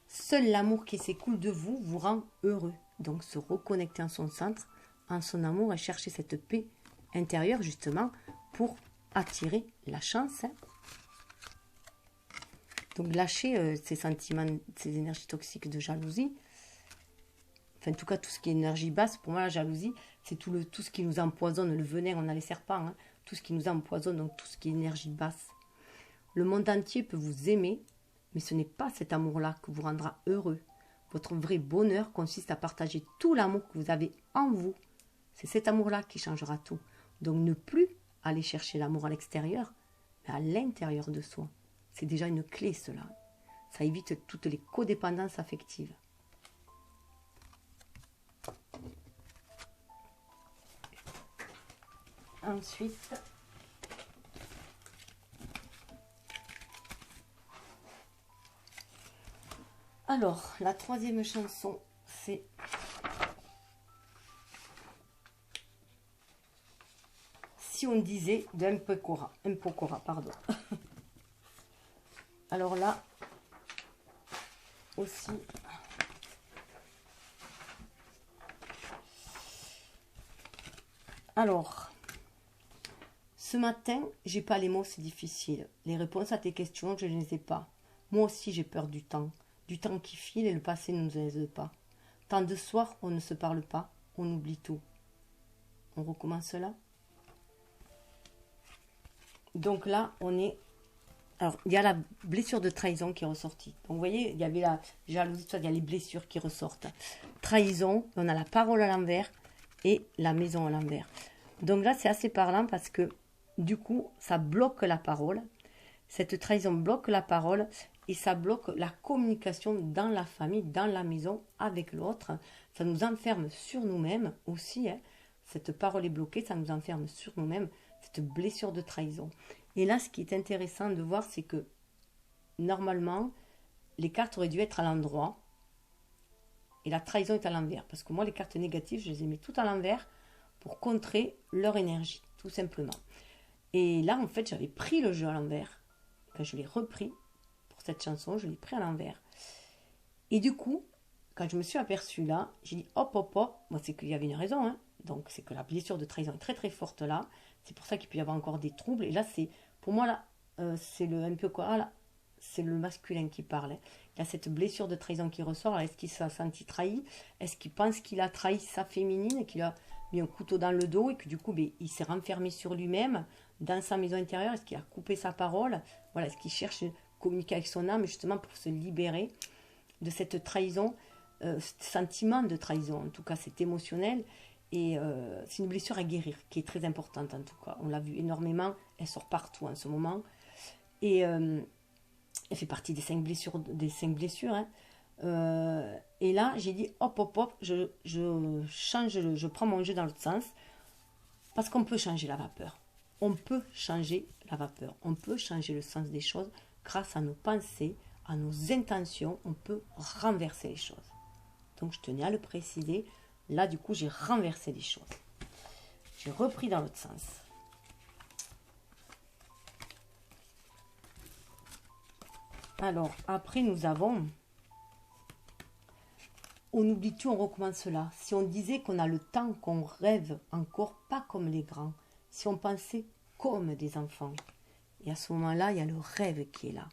Seul l'amour qui s'écoule de vous vous rend heureux. Donc se reconnecter en son centre, en son amour et chercher cette paix intérieure justement pour attirer la chance. Hein. Donc lâcher ces sentiments, ces énergies toxiques de jalousie. Enfin en tout cas tout ce qui est énergie basse, pour moi la jalousie c'est tout ce qui nous empoisonne, le venin, on a les serpents, hein, tout ce qui nous empoisonne, donc tout ce qui est énergie basse. Le monde entier peut vous aimer, mais ce n'est pas cet amour-là que vous rendra heureux. Votre vrai bonheur consiste à partager tout l'amour que vous avez en vous. C'est cet amour-là qui changera tout. Donc ne plus aller chercher l'amour à l'extérieur, mais à l'intérieur de soi. C'est déjà une clé cela. Ça évite toutes les codépendances affectives. Ensuite, alors, la troisième chanson, c'est Si on disait de Mpokora, pardon. Alors là, aussi, alors, ce matin, j'ai pas les mots, c'est difficile. Les réponses à tes questions, je ne les ai pas. Moi aussi, j'ai peur du temps qui file et le passé ne nous aide pas. Tant de soirs, on ne se parle pas, on oublie tout. On recommence là. Donc là, on est... Alors, il y a la blessure de trahison qui est ressortie. Donc, vous voyez, il y avait la jalousie, il y a les blessures qui ressortent. Trahison, on a la parole à l'envers et la maison à l'envers. Donc là, c'est assez parlant parce que, du coup, ça bloque la parole. Cette trahison bloque la parole et ça bloque la communication dans la famille, dans la maison, avec l'autre. Ça nous enferme sur nous-mêmes aussi. Hein. Cette parole est bloquée, ça nous enferme sur nous-mêmes, cette blessure de trahison. Et là, ce qui est intéressant de voir, c'est que normalement, les cartes auraient dû être à l'endroit et la trahison est à l'envers. Parce que moi, les cartes négatives, je les ai mis toutes à l'envers pour contrer leur énergie, tout simplement. Et là, en fait, j'avais pris le jeu à l'envers. Quand je l'ai repris pour cette chanson, je l'ai pris à l'envers. Et du coup, quand je me suis aperçue là, j'ai dit hop, hop, hop. Moi, c'est qu'il y avait une raison. Hein. Donc, c'est que la blessure de trahison est très, très forte là. C'est pour ça qu'il peut y avoir encore des troubles. Et là, c'est pour moi, là, c'est un peu quoi là, c'est le masculin qui parle. Hein. Il y a cette blessure de trahison qui ressort. Est-ce qu'il s'est senti trahi? Est-ce qu'il pense qu'il a trahi sa féminine et qu'il a mis un couteau dans le dos et que du coup, ben, il s'est renfermé sur lui-même dans sa maison intérieure? Est-ce qu'il a coupé sa parole? Voilà, est-ce qu'il cherche à communiquer avec son âme justement pour se libérer de cette trahison, ce sentiment de trahison, en tout cas, c'est émotionnel. Et c'est une blessure à guérir qui est très importante en tout cas. On l'a vu énormément, elle sort partout en ce moment. Et elle fait partie des 5 blessures. Hein. Et là, j'ai dit hop, hop, hop, je change, je prends mon jeu dans l'autre sens. Parce qu'on peut changer la vapeur. On peut changer la vapeur. On peut changer le sens des choses grâce à nos pensées, à nos intentions. On peut renverser les choses. Donc je tenais à le préciser. Là, du coup, j'ai renversé les choses. J'ai repris dans l'autre sens. Alors, après, nous avons... On oublie tout, on recommence là. Si on disait qu'on a le temps, qu'on rêve encore pas comme les grands. Si on pensait comme des enfants. Et à ce moment-là, il y a le rêve qui est là.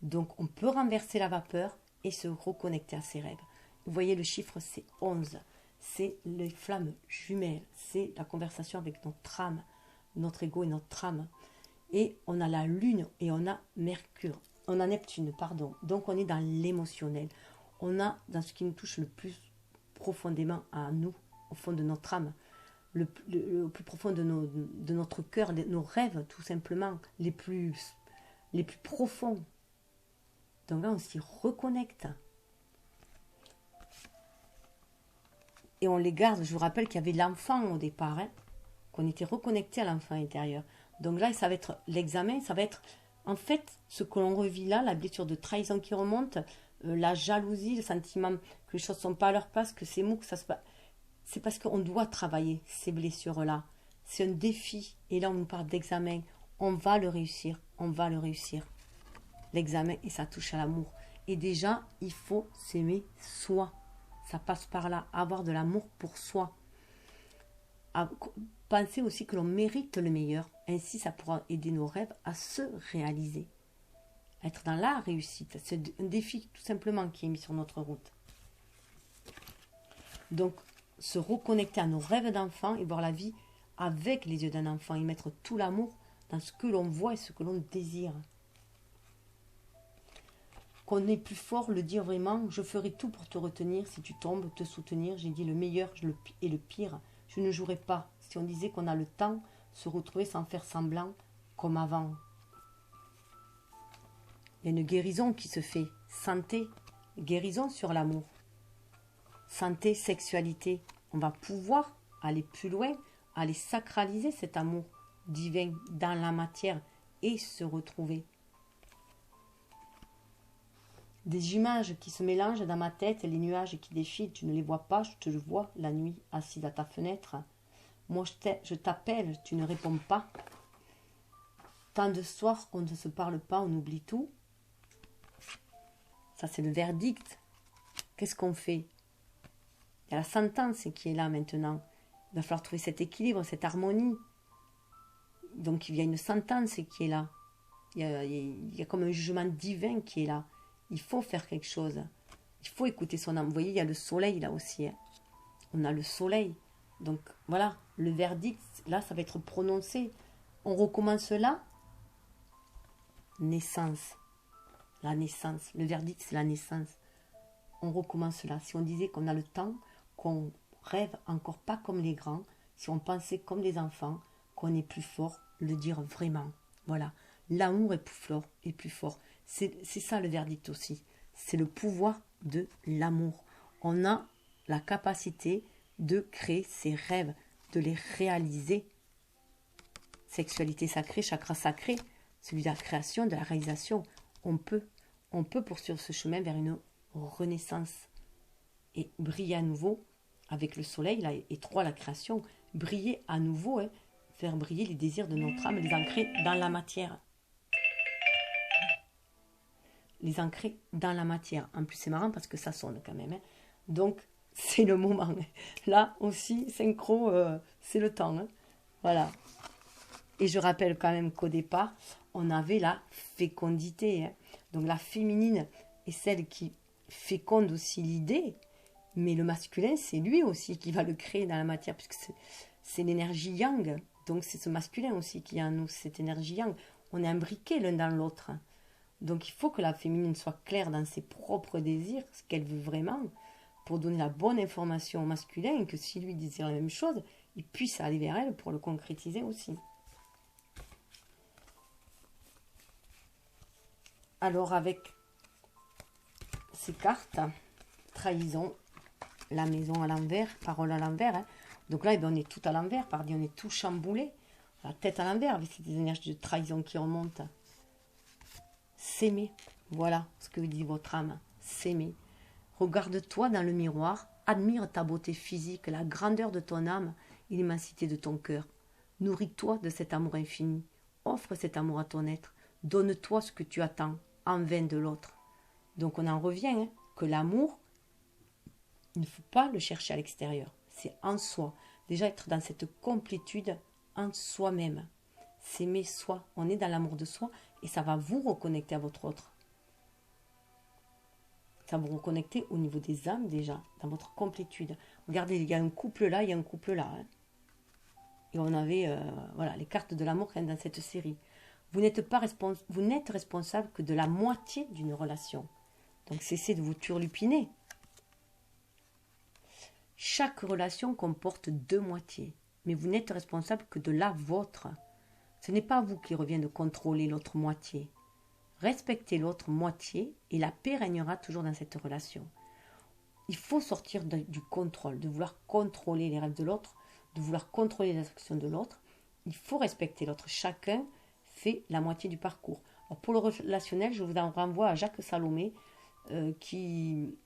Donc, on peut renverser la vapeur et se reconnecter à ses rêves. Vous voyez, le chiffre, c'est 11. C'est les flammes jumelles, c'est la conversation avec notre âme, notre ego et notre âme. Et on a la lune et on a Mercure, on a Neptune, pardon. Donc on est dans l'émotionnel. On a dans ce qui nous touche le plus profondément à nous, au fond de notre âme, le plus profond de notre cœur, nos rêves tout simplement, les plus profonds. Donc là on s'y reconnecte. Et on les garde. Je vous rappelle qu'il y avait l'enfant au départ, hein, qu'on était reconnecté à l'enfant intérieur. Donc là, ça va être l'examen, ça va être en fait ce que l'on revit là, la blessure de trahison qui remonte, la jalousie, le sentiment que les choses ne sont pas à leur place, que c'est mou, que ça se passe. C'est parce qu'on doit travailler ces blessures-là. C'est un défi. Et là, on nous parle d'examen. On va le réussir. On va le réussir. L'examen, et ça touche à l'amour. Et déjà, il faut s'aimer soi. Ça passe par là. Avoir de l'amour pour soi. Penser aussi que l'on mérite le meilleur. Ainsi, ça pourra aider nos rêves à se réaliser. Être dans la réussite. C'est un défi tout simplement qui est mis sur notre route. Donc, se reconnecter à nos rêves d'enfant et voir la vie avec les yeux d'un enfant et mettre tout l'amour dans ce que l'on voit et ce que l'on désire. Qu'on est plus fort, le dire vraiment, je ferai tout pour te retenir, si tu tombes, te soutenir, j'ai dit le meilleur et le pire, je ne jouerai pas. Si on disait qu'on a le temps, se retrouver sans faire semblant, comme avant. Il y a une guérison qui se fait, santé, guérison sur l'amour. Santé, sexualité, on va pouvoir aller plus loin, aller sacraliser cet amour divin dans la matière et se retrouver. Des images qui se mélangent dans ma tête, les nuages qui défilent, tu ne les vois pas, je te le vois la nuit assise à ta fenêtre. Moi je t'appelle, tu ne réponds pas. Tant de soirs qu'on ne se parle pas, on oublie tout. Ça c'est le verdict. Qu'est-ce qu'on fait? Il y a la sentence qui est là maintenant. Il va falloir trouver cet équilibre, cette harmonie. Donc il y a une sentence qui est là. Il y a comme un jugement divin qui est là. Il faut faire quelque chose. Il faut écouter son âme. Vous voyez, il y a le soleil là aussi. Hein. On a le soleil. Donc voilà, le verdict, là, ça va être prononcé. On recommence là. Naissance. La naissance. Le verdict, c'est la naissance. On recommence là. Si on disait qu'on a le temps, qu'on rêve encore pas comme les grands, si on pensait comme les enfants, qu'on est plus fort, le dire vraiment. Voilà. L'amour est plus fort. Est plus fort. C'est ça le verdict aussi. C'est le pouvoir de l'amour. On a la capacité de créer ses rêves, de les réaliser. Sexualité sacrée, chakra sacré, celui de la création, de la réalisation. On peut poursuivre ce chemin vers une renaissance et briller à nouveau avec le soleil, là, et 3, la création. Briller à nouveau, hein, faire briller les désirs de notre âme, les ancrer dans la matière. Les ancrer dans la matière. En plus, c'est marrant parce que ça sonne quand même. Hein. Donc, c'est le moment. Là aussi, synchro, c'est le temps. Hein. Voilà. Et je rappelle quand même qu'au départ, on avait la fécondité. Hein. Donc, la féminine est celle qui féconde aussi l'idée. Mais le masculin, c'est lui aussi qui va le créer dans la matière. Puisque c'est l'énergie yang. Donc, c'est ce masculin aussi qui a en nous, cette énergie yang. On est imbriqués l'un dans l'autre. Donc il faut que la féminine soit claire dans ses propres désirs, ce qu'elle veut vraiment, pour donner la bonne information au masculin, et que si lui désire la même chose, il puisse aller vers elle pour le concrétiser aussi. Alors avec ces cartes, trahison, la maison à l'envers, parole à l'envers, hein. Donc là on est tout à l'envers, on est tout chamboulé, la tête à l'envers, avec ces énergies de trahison qui remontent. S'aimer, voilà ce que dit votre âme, s'aimer. Regarde-toi dans le miroir, admire ta beauté physique, la grandeur de ton âme et l'immensité de ton cœur. Nourris-toi de cet amour infini, offre cet amour à ton être, donne-toi ce que tu attends, en vain de l'autre. Donc on en revient, hein, que l'amour, il ne faut pas le chercher à l'extérieur, c'est en soi. Déjà être dans cette complétude en soi-même. S'aimer soi, on est dans l'amour de soi et ça va vous reconnecter à votre autre. Ça va vous reconnecter au niveau des âmes déjà, dans votre complétude. Regardez, il y a un couple là, il y a un couple là. Hein. Et on avait voilà, les cartes de l'amour dans cette série. Vous n'êtes responsable que de la moitié d'une relation. Donc cessez de vous turlupiner. Chaque relation comporte 2 moitiés, mais vous n'êtes responsable que de la vôtre. Ce n'est pas à vous qui revient de contrôler l'autre moitié. Respectez l'autre moitié et la paix régnera toujours dans cette relation. Il faut sortir du contrôle, de vouloir contrôler les rêves de l'autre, de vouloir contrôler les actions de l'autre. Il faut respecter l'autre. Chacun fait la moitié du parcours. Alors pour le relationnel, je vous en renvoie à Jacques Salomé, qui,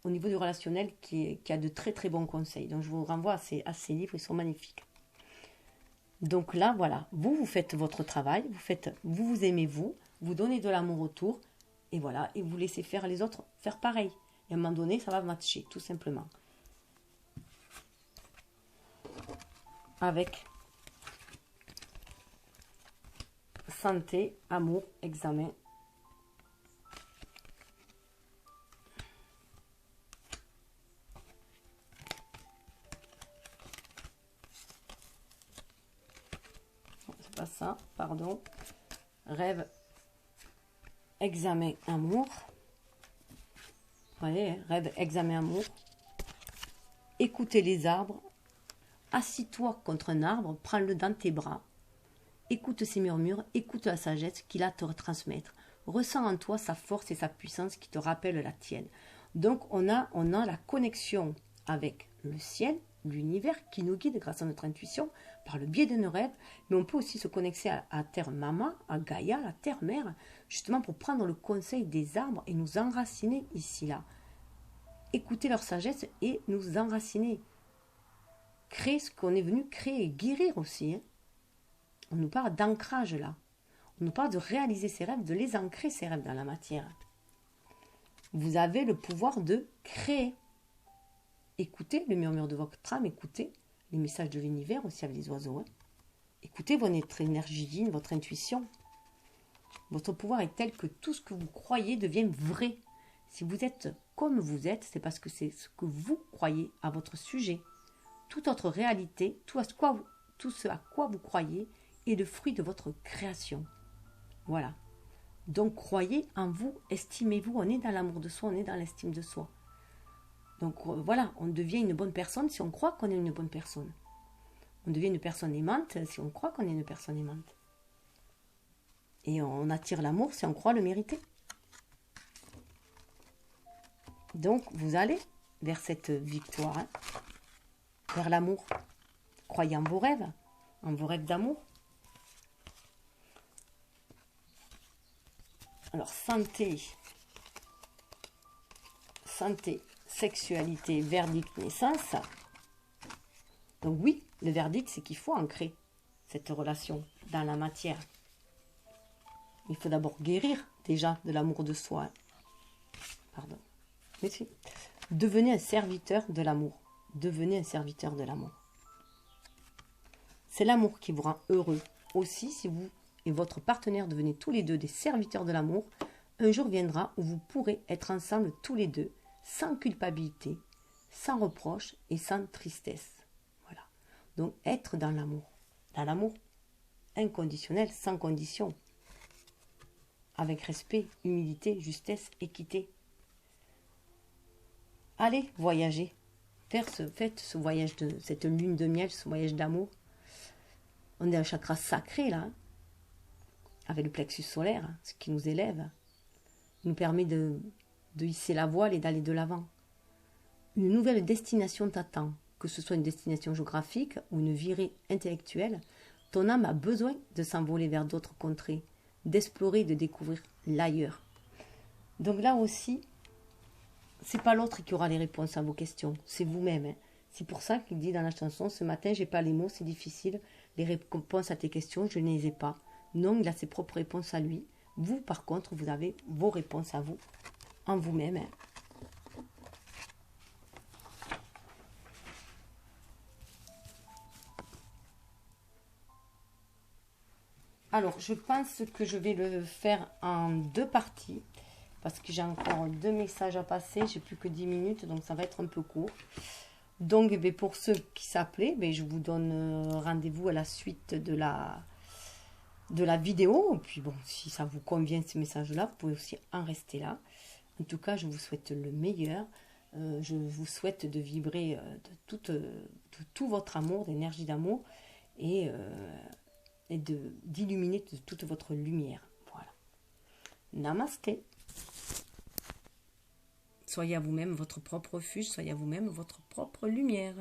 au niveau du relationnel, qui a de très très bons conseils. Donc je vous renvoie à ces livres, ils sont magnifiques. Donc là, voilà, vous faites votre travail, vous aimez vous donnez de l'amour autour, et voilà, et vous laissez faire les autres faire pareil. Et à un moment donné, ça va matcher, tout simplement. Avec santé, amour, examen. C'est pas ça, pardon. Rêve, examen, amour. Vous voyez, rêve, examen, amour. Écoutez les arbres. Assis-toi contre un arbre, prends-le dans tes bras. Écoute ses murmures, écoute la sagesse qu'il a à te retransmettre. Ressens en toi sa force et sa puissance qui te rappellent la tienne. Donc on a la connexion avec le ciel, l'univers qui nous guide grâce à notre intuition, par le biais de nos rêves, mais on peut aussi se connecter à Terre Mama, à Gaïa, la Terre Mère, justement pour prendre le conseil des arbres et nous enraciner ici-là. Écouter leur sagesse et nous enraciner. Créer ce qu'on est venu créer, guérir aussi. On nous parle d'ancrage là. On nous parle de réaliser ses rêves, de les ancrer ses rêves dans la matière. Vous avez le pouvoir de créer. Écoutez le murmure de votre âme, écoutez les messages de l'univers aussi avec les oiseaux. Écoutez votre énergie divine, votre intuition. Votre pouvoir est tel que tout ce que vous croyez devient vrai. Si vous êtes comme vous êtes, c'est parce que c'est ce que vous croyez à votre sujet. Toute autre réalité, tout ce à quoi vous croyez est le fruit de votre création. Voilà. Donc croyez en vous, estimez-vous, on est dans l'amour de soi, on est dans l'estime de soi. Donc voilà, on devient une bonne personne si on croit qu'on est une bonne personne. On devient une personne aimante si on croit qu'on est une personne aimante. Et on attire l'amour si on croit le mériter. Donc vous allez vers cette victoire, vers l'amour. Croyez en vos rêves d'amour. Alors santé, sexualité, verdict, naissance. Donc oui, le verdict, c'est qu'il faut ancrer cette relation dans la matière. Il faut d'abord guérir déjà de l'amour de soi. Pardon. Mais si. Devenez un serviteur de l'amour. Devenez un serviteur de l'amour. C'est l'amour qui vous rend heureux. Aussi, si vous et votre partenaire devenez tous les deux des serviteurs de l'amour, un jour viendra où vous pourrez être ensemble tous les deux, sans culpabilité, sans reproche et sans tristesse. Voilà. Donc, être dans l'amour. Dans l'amour inconditionnel, sans condition. Avec respect, humilité, justesse, équité. Allez, voyager. Faites ce voyage de cette lune de miel, ce voyage d'amour. On est un chakra sacré là, avec le plexus solaire, ce qui nous élève, nous permet de hisser la voile et d'aller de l'avant. Une nouvelle destination t'attend, que ce soit une destination géographique ou une virée intellectuelle. Ton âme a besoin de s'envoler vers d'autres contrées, d'explorer, de découvrir l'ailleurs. Donc là aussi, c'est pas l'autre qui aura les réponses à vos questions, c'est vous-même. C'est pour ça qu'il dit dans la chanson, ce matin, j'ai pas les mots, c'est difficile. Les réponses à tes questions, je ne les ai pas. Non, il a ses propres réponses à lui. Vous, par contre, vous avez vos réponses à vous, en vous-même. Alors, je pense que je vais le faire en 2 parties, parce que j'ai encore 2 messages à passer. J'ai plus que 10 minutes, donc ça va être un peu court. Donc, pour ceux qui s'appelaient, je vous donne rendez-vous à la suite de la vidéo. Et puis bon, si ça vous convient ces messages-là, vous pouvez aussi en rester là. En tout cas, je vous souhaite le meilleur. Je vous souhaite de vibrer de tout votre amour, d'énergie d'amour, et d'illuminer de toute votre lumière. Voilà. Namasté. Soyez à vous-même votre propre refuge, soyez à vous-même votre propre lumière.